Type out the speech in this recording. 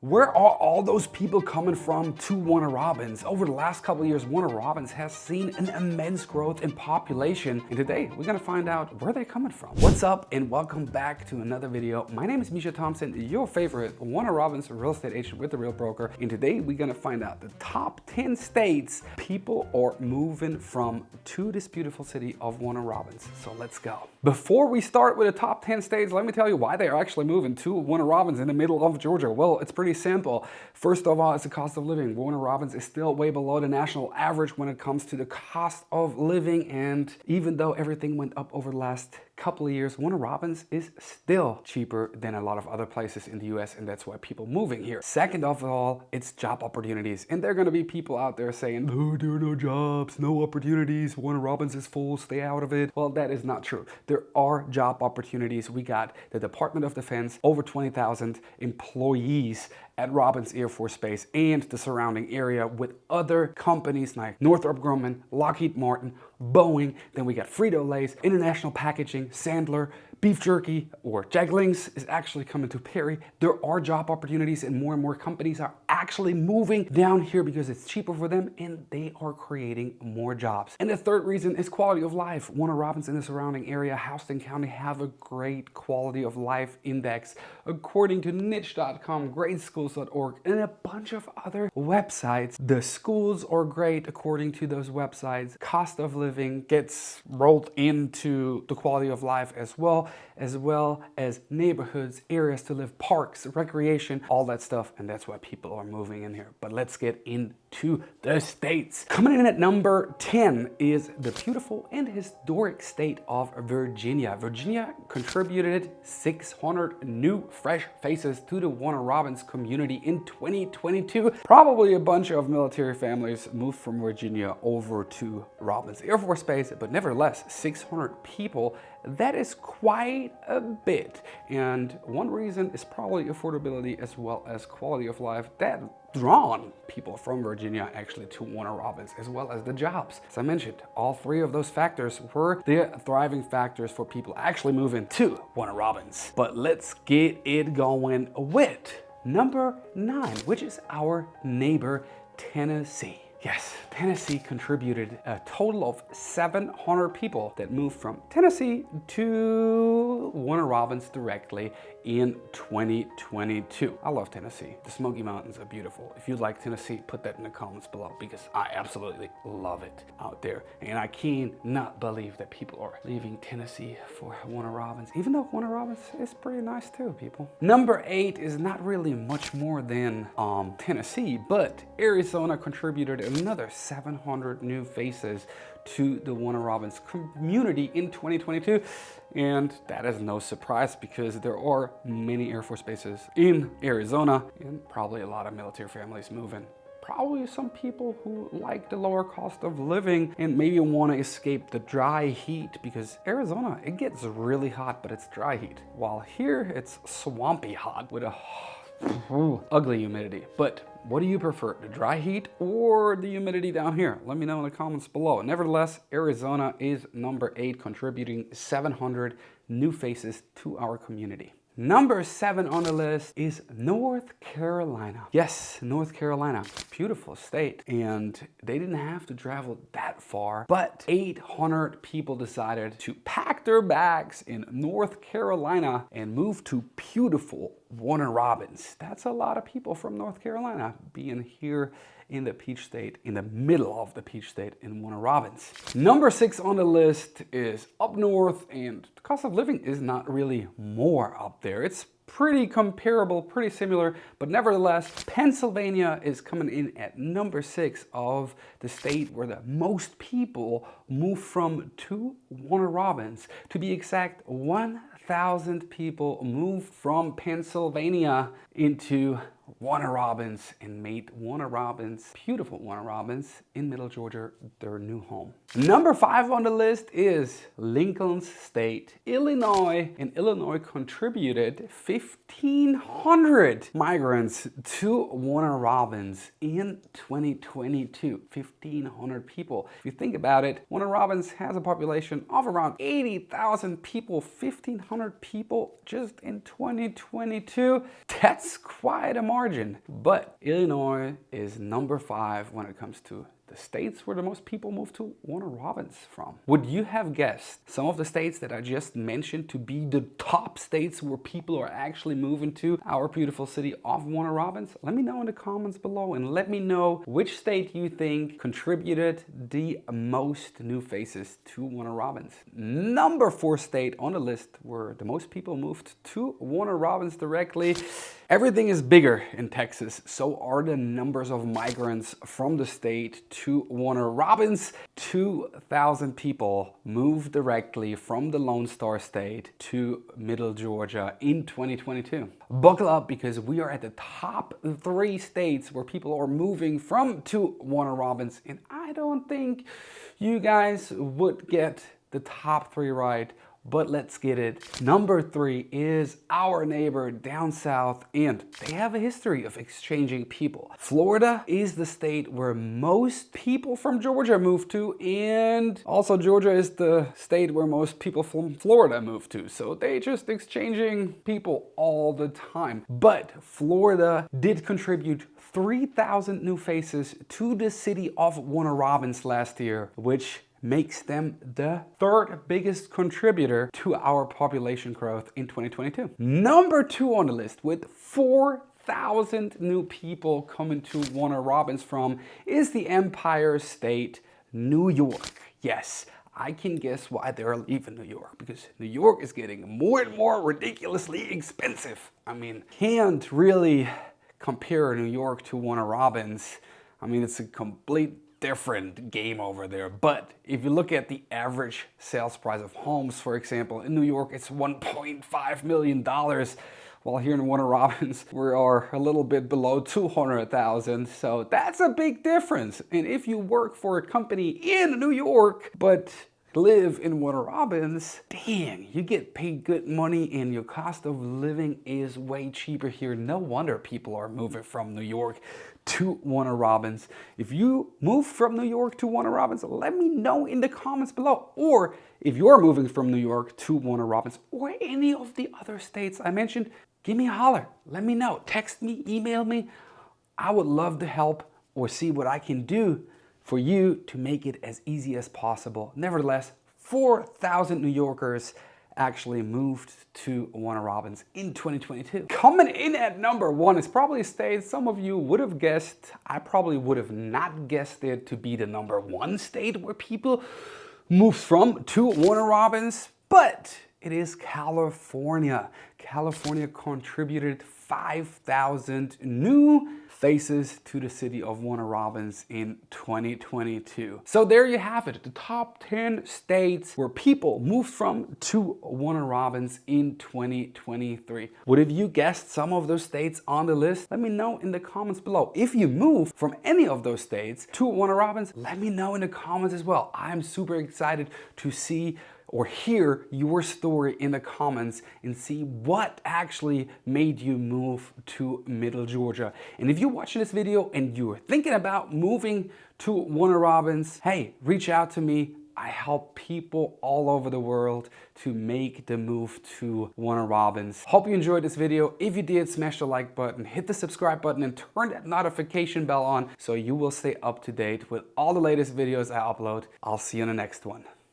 Where are all those people coming from to Warner Robins? Over the last couple of years, Warner Robins has seen an immense growth in population, and today we're gonna find out where they're coming from. What's up, and welcome back to another video. My name is Mischa Thompson, your favorite Warner Robins real estate agent with The Real Broker, and today we're gonna find out the top 10 states people are moving from to this beautiful city of Warner Robins. So let's go. Before we start with the top 10 states, let me tell you why they are actually moving to Warner Robins in the middle of Georgia. Well, it's pretty simple. First of all, it's the cost of living. Warner Robins is still way below the national average when it comes to the cost of living, and even though everything went up over the last couple of years, Warner Robins is still cheaper than a lot of other places in the US, and that's why people moving here. Second of all, it's job opportunities, and there are going to be people out there saying, oh, there are no jobs, no opportunities, Warner Robins is full, stay out of it. Well, that is not true. There are job opportunities. We got the Department of Defense, over 20,000 employees at Robins Air Force Base and the surrounding area, with other companies like Northrop Grumman, Lockheed Martin, Boeing. Then we got Frito-Lay's, International Packaging, Sandler, Beef Jerky, or Jaglings is actually coming to Perry. There are job opportunities, and more companies are actually moving down here because it's cheaper for them and they are creating more jobs. And the third reason is quality of life. Warner Robins and the surrounding area, Houston County, have a great quality of life index according to niche.com, greatschools.org, and a bunch of other websites. The schools are great according to those websites. Cost of living gets rolled into the quality of life as well as neighborhoods, areas to live, parks, recreation, all that stuff, and that's why people are moving in here. But let's get into the states. Coming in at number 10 is the beautiful and historic state of Virginia. Virginia contributed 600 new fresh faces to the Warner Robins community in 2022. Probably a bunch of military families moved from Virginia over to Robins Air Force Base, but nevertheless, 600 people, that is quite a bit. And one reason is probably affordability as well as quality of life that drawn people from Virginia actually to Warner Robins, as well as the jobs. As I mentioned, all three of those factors were the thriving factors for people actually moving to Warner Robins. But let's get it going with number 9, which is our neighbor, Tennessee. Yes, Tennessee contributed a total of 700 people that moved from Tennessee to Warner Robins directly in 2022. I love Tennessee. The Smoky Mountains are beautiful. If you like Tennessee, put that in the comments below, because I absolutely love it out there. And I cannot believe that people are leaving Tennessee for Warner Robins, even though Warner Robins is pretty nice too, people. Number 8 is not really much more than Tennessee, but Arizona contributed another 700 new faces to the Warner Robins community in 2022. And that is no surprise, because there are many Air Force bases in Arizona and probably a lot of military families moving. Probably some people who like the lower cost of living and maybe want to escape the dry heat, because Arizona, it gets really hot, but it's dry heat. While here it's swampy hot with a ugly humidity. But what do you prefer, the dry heat or the humidity down here? Let me know in the comments below. Nevertheless, Arizona is number 8, contributing 700 new faces to our community. Number 7 on the list is North Carolina. Yes, North Carolina, beautiful state. And they didn't have to travel that far, but 800 people decided to pack their bags in North Carolina and move to beautiful Warner Robins. That's a lot of people from North Carolina being here in the Peach State, in the middle of the Peach State in Warner Robins. Number 6 on the list is up north, and the cost of living is not really more up there. It's pretty comparable, pretty similar, but nevertheless, Pennsylvania is coming in at number 6 of the state where the most people move from to Warner Robins. To be exact, 1,000 people moved from Pennsylvania into Warner Robins and made Warner Robins, beautiful Warner Robins in Middle Georgia, their new home. Number 5 on the list is Lincoln's State, Illinois, and Illinois contributed 1,500 migrants to Warner Robins in 2022. 1,500 people. If you think about it, Warner Robins has a population of around 80,000 people. 1,500 people just in 2022. That's quite a margin. imagine. But Illinois is number 5 when it comes to the states where the most people move to Warner Robins from. Would you have guessed some of the states that I just mentioned to be the top states where people are actually moving to our beautiful city of Warner Robins? Let me know in the comments below, and let me know which state you think contributed the most new faces to Warner Robins. Number 4 state on the list where the most people moved to Warner Robins directly. Everything is bigger in Texas, so are the numbers of migrants from the state to Warner Robins. 2,000 people moved directly from the Lone Star State to Middle Georgia in 2022. Buckle up, because we are at the top 3 states where people are moving from to Warner Robins, and I don't think you guys would get the top 3 right. But let's get it. Number 3 is our neighbor down south, and they have a history of exchanging people. Florida is the state where most people from Georgia move to, and also Georgia is the state where most people from Florida move to. So they just exchanging people all the time. But Florida did contribute 3,000 new faces to the city of Warner Robins last year, which makes them the 3rd biggest contributor to our population growth in 2022. Number 2 on the list, with 4,000 new people coming to Warner Robins from, is the Empire State, New York. Yes, I can guess why they're leaving New York, because New York is getting more and more ridiculously expensive. I mean, can't really compare New York to Warner Robins. I mean, it's a complete different game over there. But if you look at the average sales price of homes, for example, in New York, it's $1.5 million. While here in Warner Robins, we are a little bit below 200,000. So that's a big difference. And if you work for a company in New York, but live in Warner Robins, dang, you get paid good money and your cost of living is way cheaper here. No wonder people are moving from New York to Warner Robins. If you move from New York to Warner Robins, let me know in the comments below. Or if you're moving from New York to Warner Robins or any of the other states I mentioned, give me a holler. Let me know. Text me, email me. I would love to help or see what I can do for you to make it as easy as possible. Nevertheless, 4,000 New Yorkers actually moved to Warner Robins in 2022. Coming in at number 1 is probably a state some of you would have guessed. I probably would have not guessed it to be the number 1 state where people moved from to Warner Robins, but it is California. California contributed 5,000 new faces to the city of Warner Robins in 2022. So there you have it, the top 10 states where people moved from to Warner Robins in 2023. Would have you guessed some of those states on the list? Let me know in the comments below. If you moved from any of those states to Warner Robins, let me know in the comments as well. I'm super excited to see or hear your story in the comments and see what actually made you move to Middle Georgia. And if you're watching this video and you're thinking about moving to Warner Robins, hey, reach out to me. I help people all over the world to make the move to Warner Robins. Hope you enjoyed this video. If you did, smash the like button, hit the subscribe button, and turn that notification bell on so you will stay up to date with all the latest videos I upload. I'll see you in the next one.